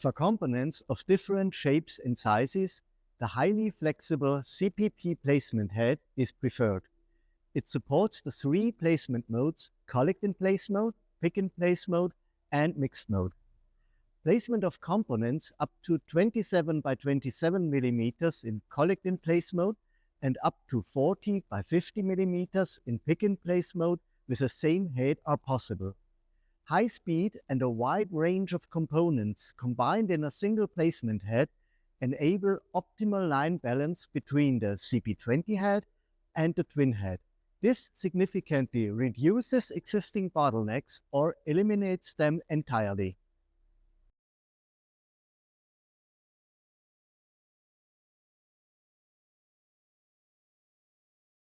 For components of different shapes and sizes, the highly flexible CPP placement head is preferred. It supports the three placement modes: collect-in-place mode, pick-in-place mode, and mixed mode. Placement of components up to 27 by 27 millimeters in collect-in-place mode and up to 40 by 50 millimeters in pick-in-place mode with the same head are possible. High speed and a wide range of components combined in a single placement head enable optimal line balance between the CP20 head and the twin head. This significantly reduces existing bottlenecks or eliminates them entirely.